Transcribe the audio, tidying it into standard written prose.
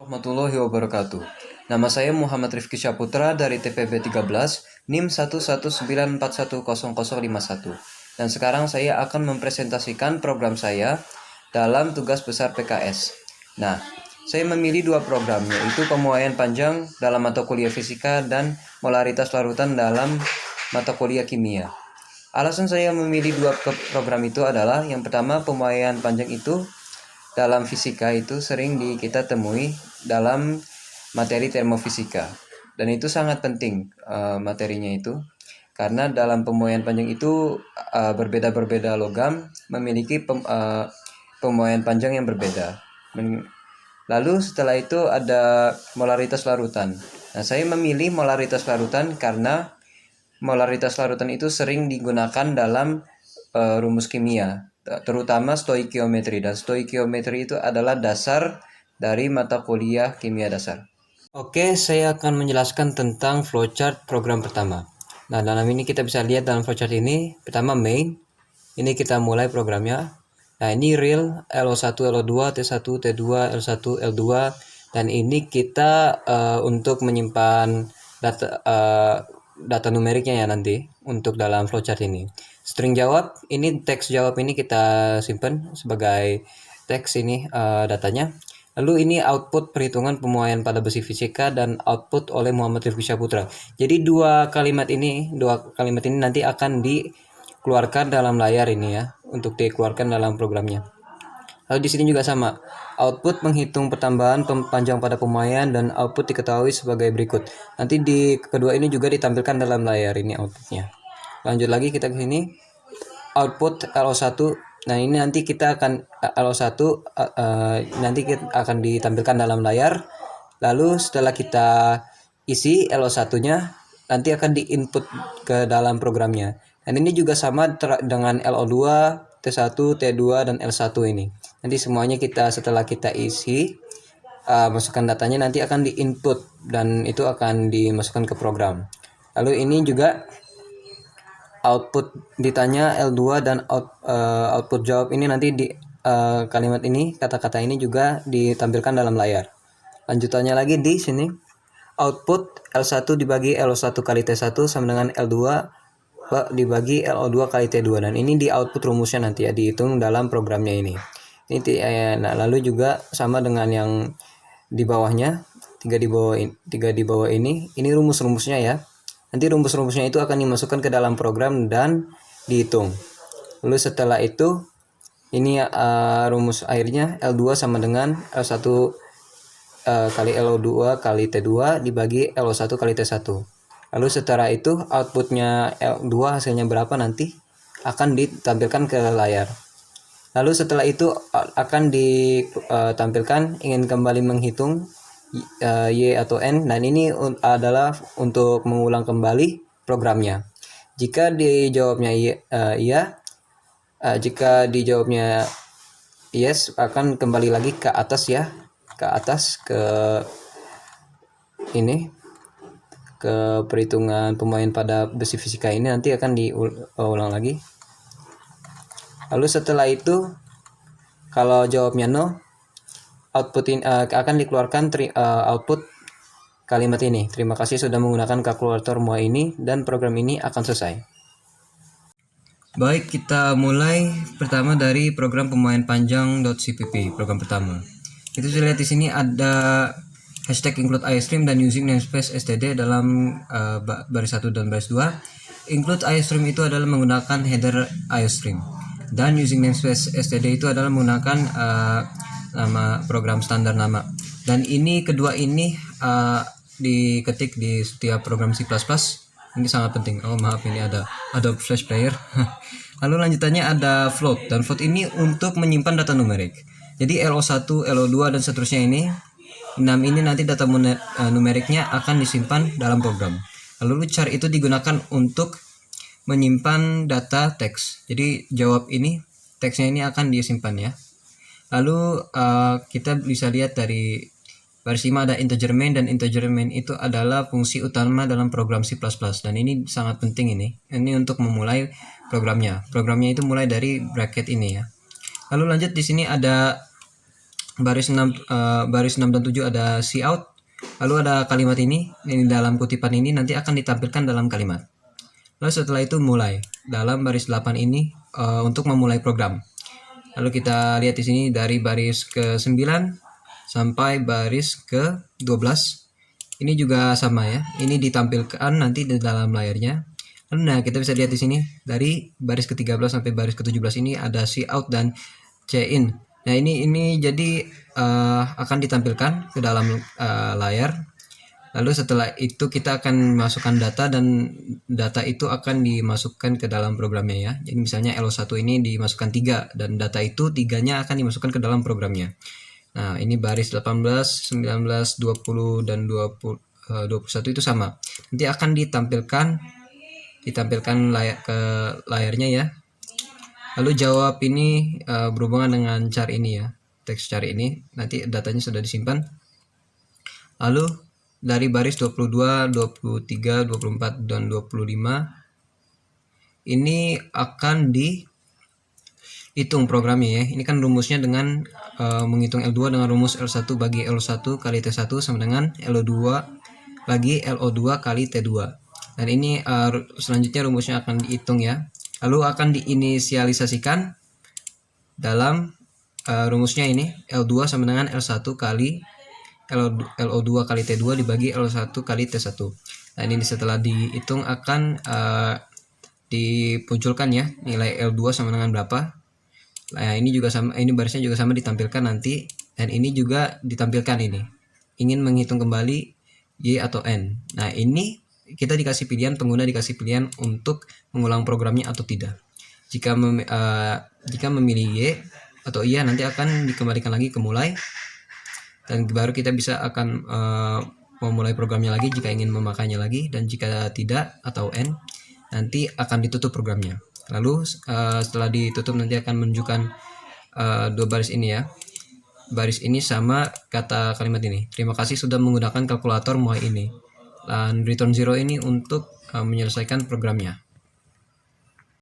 Warahmatullahi wabarakatuh. Nama saya Muhammad Rifki Syaputra dari TPB 13, NIM 119410051. Dan sekarang saya akan mempresentasikan program saya dalam tugas besar PKS. Nah, saya memilih dua program, yaitu pemuaian panjang dalam mata kuliah fisika dan molaritas larutan dalam mata kuliah kimia. Alasan saya memilih dua program itu adalah yang pertama, pemuaian panjang itu dalam fisika itu sering kita temui dalam materi termofisika, dan itu sangat penting materinya itu, karena dalam pemuaian panjang itu berbeda-berbeda logam memiliki pemuaian panjang yang berbeda. Lalu setelah itu ada molaritas larutan. Nah, saya memilih molaritas larutan karena molaritas larutan itu sering digunakan dalam rumus kimia, terutama stoikiometri, dan stoikiometri itu adalah dasar dari mata kuliah kimia dasar. Oke, saya akan menjelaskan tentang flowchart program pertama. Nah, dalam ini kita bisa lihat dalam flowchart ini, pertama main, ini kita mulai programnya. Nah, ini real LO1, LO2, T1, T2, L1, L2, dan ini kita untuk menyimpan data numeriknya ya nanti untuk dalam flowchart ini. String jawab, ini teks jawab ini kita simpan sebagai teks ini datanya. Lalu ini output perhitungan pemuaian pada besi fisika dan output oleh Muhammad Rifki Syaputra. Jadi dua kalimat ini nanti akan dikeluarkan dalam layar ini ya, untuk dikeluarkan dalam programnya. Lalu di sini juga sama. Output menghitung pertambahan panjang pada pemuaian dan output diketahui sebagai berikut. Nanti di kedua ini juga ditampilkan dalam layar ini outputnya. Lanjut lagi kita ke sini. Output LO1. Nah, ini nanti kita akan LO1 nanti kita akan ditampilkan dalam layar. Lalu setelah kita isi LO1-nya nanti akan diinput ke dalam programnya. Dan ini juga sama dengan LO2, T1, T2 dan L1 ini. Nanti semuanya setelah kita isi masukkan datanya, nanti akan diinput dan itu akan dimasukkan ke program. Lalu ini juga output ditanya L2 dan output jawab ini nanti di kalimat ini, kata-kata ini juga ditampilkan dalam layar. Lanjutannya lagi di sini, output L1 dibagi LO1 kali T1 sama dengan L2 dibagi LO2 kali T2, dan ini di output rumusnya nanti ya, dihitung dalam programnya ini. Nah, lalu juga sama dengan yang di bawahnya, tiga di bawah ini rumus-rumusnya ya. Nanti rumus-rumusnya itu akan dimasukkan ke dalam program dan dihitung. Lalu setelah itu ini rumus akhirnya L2 sama dengan L1 kali LO2 kali T2 dibagi LO1 kali T1. Lalu setelah itu outputnya L2 hasilnya berapa nanti akan ditampilkan ke layar. Lalu setelah itu akan ditampilkan ingin kembali menghitung Y atau N, dan ini adalah untuk mengulang kembali programnya. Jika dijawabnya iya, jika dijawabnya yes, akan kembali lagi ke atas ya, ke atas ke ini, ke perhitungan pemuaian pada besi fisika ini nanti akan diulang lagi. Lalu setelah itu kalau jawabnya no, output akan dikeluarkan output kalimat ini. Terima kasih sudah menggunakan kalkulator muai ini, dan program ini akan selesai. Baik, kita mulai pertama dari program pemuaian panjang.cpp, program pertama. Itu sudah lihat di sini ada hashtag include iStream dan using namespace std dalam baris 1 dan baris 2. Include iStream itu adalah menggunakan header iStream, dan using namespace std itu adalah menggunakan nama program standar nama. Dan ini kedua ini diketik di setiap program C++. Ini sangat penting. Oh maaf, ini ada Adobe Flash Player. Lalu lanjutannya ada float, dan float ini untuk menyimpan data numerik. Jadi LO1, LO2 dan seterusnya ini 6 ini nanti data numeriknya akan disimpan dalam program. Lalu char itu digunakan untuk menyimpan data teks. Jadi jawab ini, teksnya ini akan disimpan ya. Lalu kita bisa lihat dari baris 5 ada integer main, dan integer main itu adalah fungsi utama dalam program C++, dan ini sangat penting ini untuk memulai programnya. Programnya itu mulai dari bracket ini ya. Lalu lanjut di sini ada baris 6 dan 7 ada cout. Lalu ada kalimat ini dalam kutipan ini nanti akan ditampilkan dalam kalimat. Lalu setelah itu mulai. Dalam baris 8 ini untuk memulai program. Lalu kita lihat di sini dari baris ke-9 sampai baris ke-12. Ini juga sama ya. Ini ditampilkan nanti di dalam layarnya. Nah, kita bisa lihat di sini dari baris ke-13 sampai baris ke-17 ini ada cout dan cin. Nah, ini jadi akan ditampilkan ke dalam layar. Lalu setelah itu kita akan masukkan data dan data itu akan dimasukkan ke dalam programnya ya. Jadi misalnya LO1 ini dimasukkan 3 dan data itu 3-nya akan dimasukkan ke dalam programnya. Nah, ini baris 18, 19, 20 dan 21 itu sama. Nanti akan ditampilkan ke layarnya ya. Lalu jawab ini berhubungan dengan char ini ya. Teks char ini nanti datanya sudah disimpan. Lalu dari baris 22, 23, 24 dan 25 ini akan dihitung programnya ya. Ini kan rumusnya dengan menghitung L2 dengan rumus L1 bagi L1 kali T1 sama dengan L2 bagi LO2 kali T2. Dan ini selanjutnya rumusnya akan dihitung ya. Lalu akan diinisialisasikan dalam rumusnya ini L2 sama dengan L1 kali LO2 kali T2 dibagi L1 kali T1. Nah, ini setelah dihitung akan dimunculkan ya nilai L2 sama dengan berapa. Nah, ini juga sama, ini barisnya juga sama ditampilkan nanti, dan ini juga ditampilkan ini. Ingin menghitung kembali Y atau N. Nah, ini kita dikasih pilihan, pengguna dikasih pilihan untuk mengulang programnya atau tidak. Jika memilih Y atau iya, nanti akan dikembalikan lagi ke mulai, dan baru kita bisa akan memulai programnya lagi jika ingin memakainya lagi, dan jika tidak atau N nanti akan ditutup programnya. Lalu setelah ditutup nanti akan menunjukkan dua baris ini ya. Baris ini sama kata kalimat ini. Terima kasih sudah menggunakan kalkulator mulai ini. Dan return 0 ini untuk menyelesaikan programnya.